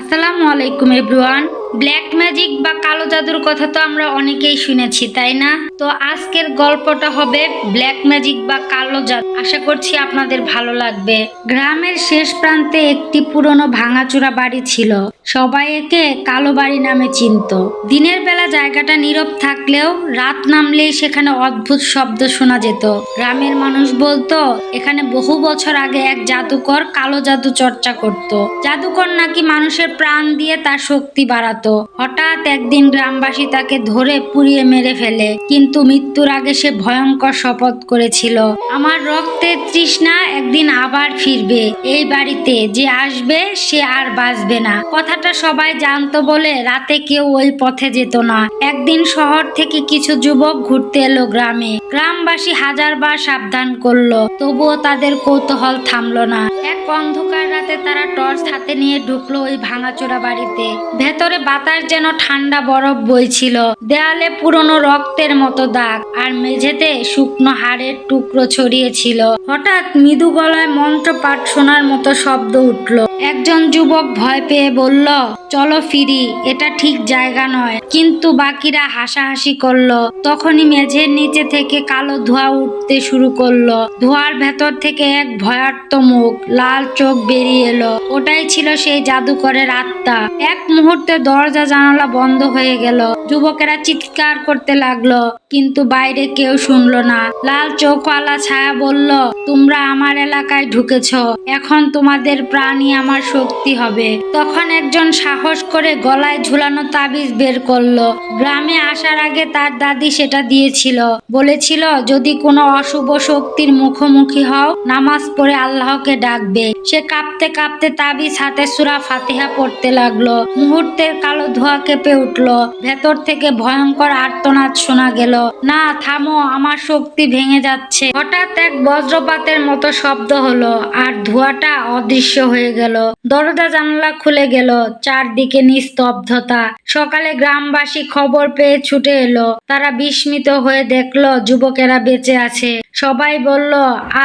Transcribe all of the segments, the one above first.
আসসালামু আলাইকুম everyone. Black magic বা কালো জাদুর কথা তো আমরা অনেকেই শুনেছি, তাই না? তো আজকের গল্পটা হবে ব্ল্যাক ম্যাজিক বা কালো জাদু। আশা করছি আপনাদের ভালো লাগবে। গ্রামের শেষ প্রান্তে একটি পুরনো ভাঙাচোরা বাড়ি ছিল। সবাই একে কালো বাড়ি নামে চিনত। দিনের বেলা জায়গাটা নীরব থাকলেও রাত নামলেই সেখানে অদ্ভুত শব্দ শোনা যেত। গ্রামের মানুষ বলতো এখানে বহু বছর আগে এক জাদুকর কালো জাদু চর্চা করত। জাদুকর নাকি মানুষের প্রাণ দিয়ে তার শক্তি বাড়াতো। হঠাৎ একদিন গ্রামবাসী তাকে ধরে পুড়িয়ে মেরে ফেলে, কিন্তু মৃত্যুর আগে সে ভয়ঙ্কর শপথ করেছিল, আমার রক্তের তৃষ্ণা একদিন আবার ফিরবে। এই বাড়িতে যে আসবে সে আর বাঁচবে না। কথাটা সবাই জানতো বলে রাতে কেউ ওই পথে যেত না। একদিন শহর থেকে কিছু যুবক ঘুরতে এলো গ্রামে। গ্রামবাসী হাজারবার সাবধান করলো, তবুও তাদের কৌতূহল থামলো না। এক অন্ধকার রাতে তারা টর্চ হাতে নিয়ে ঢুকলো ওই ভাঙাচোরা বাড়িতে। ভেতরে বাতাস যেন ঠান্ডা বরফ বইছিল। দেয়ালে পুরনো রক্তের মতো দাগ, আর মেঝেতে শুকনো হাড়ের টুকরো ছড়িয়ে ছিল। হঠাৎ মৃদু গলায় মন্ত্রপাঠ শোনার মতো শব্দ উঠল। একজন যুবক ভয় পেয়ে বলল, চলো ফিরি, এটা ঠিক জায়গা নয়। কিন্তু বাকিরা হাসাহাসি করলো। তখনই মেঝের নিচে থেকে কালো ধোঁয়া উঠতে শুরু করলো। ধোঁয়ার ভেতর থেকে এক ভয়ার্ত মুখ, লাল চোখ বেরিয়ে এলো। ওটাই ছিল সেই জাদুকরের আত্মা। এক মুহূর্তে দরজা জানালা বন্ধ হয়ে গেল। যুবকেরা চিৎকার করতে লাগলো, কিন্তু বাইরে কেউ শুনলো না। লাল চোখওয়ালা ছায়া বলল, তোমরা আমার এলাকায় ঢুকেছ, এখন তোমাদের প্রাণই আমার শক্তি হবে। তখন একজন সাহস করে গলায় ঝুলানো তাবিজ বের করলো। গ্রামে আসার আগে তার দাদি সেটা দিয়েছিল। বলেছিল যদি কোনো অশুভ শক্তির মুখোমুখি হও, নামাজ পড়ে আল্লাহকে ডাকবে। সে কাঁপতে কাঁপতে তাবিজ হাতে সূরা ফাতিহা পড়তে লাগলো। মুহূর্তের কালো ধোঁয়া কেঁপে উঠলো। ভেতর থেকে ভয়ঙ্কর আর্তনাদ শোনা গেল, না থামো, আমার শক্তি ভেঙে যাচ্ছে। হঠাৎ এক বজ্রপাতের মতো শব্দ হলো, আর ধোঁয়াটা অদৃশ্য হয়ে গেল। দরজা জানালা খুলে গেল, চারদিকে নিস্তব্ধতা। সকালে গ্রামবাসী খবর পেয়ে ছুটে এলো। তারা বিস্মিত হয়ে দেখলো যুবকেরা বেঁচে আছে। সবাই বলল,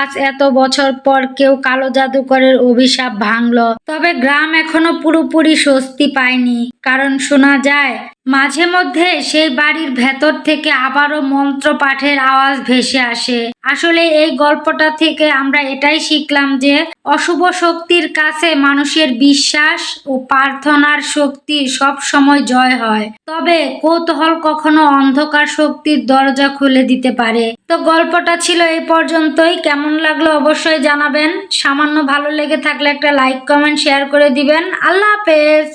আজ এত বছর পর কেউ কালো জাদুকরের অভিশাপ ভাঙলো। তবে গ্রাম এখনো পুরোপুরি স্বস্তি পায়নি, কারণ শোনা যায় মাঝে মধ্যে সেই বাড়ির ভেতর থেকে আবারও মন্ত্র পাঠের আওয়াজ ভেসে আসে। আসলে এই গল্পটা থেকে আমরা এটাই শিখলাম যে অশুভ শক্তির কাছে মানুষের বিশ্বাস ও প্রার্থনার শক্তি সব সময় জয় হয়। তবে কৌতূহল কখনো অন্ধকার শক্তির দরজা খুলে দিতে পারে। তো গল্পটা ছিল এই পর্যন্তই। কেমন লাগলো অবশ্যই জানাবেন। সামান্য ভালো লেগে থাকলে একটা লাইক কমেন্ট শেয়ার করে দিবেন। আল্লাহ হাফেজ।